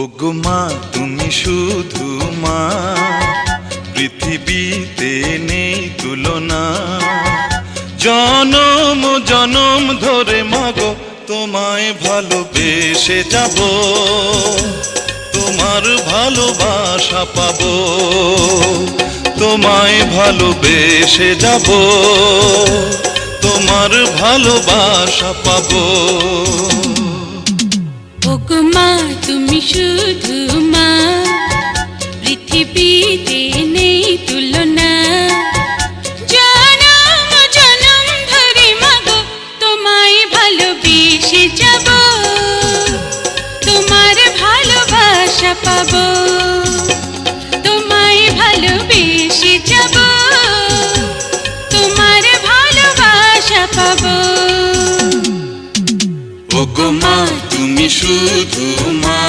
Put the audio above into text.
ওগো মা তুমি শুধু মা, পৃথিবীতে নেই তুলনা। জনম জনম ধরে মাগো তোমায় ভালোবেসে যাব, তোমার ভালোবাসা পাবো। তোমায় ভালোবেসে যাব, তোমার ভালোবাসা পাবো। ওগো মা তুমি শুধু মা, পৃথিবীতে নেই তুলনা। জনম জনম ধরে মাগো তোমায় ভালোবেসে যাব, তোমার ভালোবাসা পাবো। তোমায় ভালোবেসে যাব, তোমার ভালোবাসা পাবো। ওগো মা তুমি শুধু মা।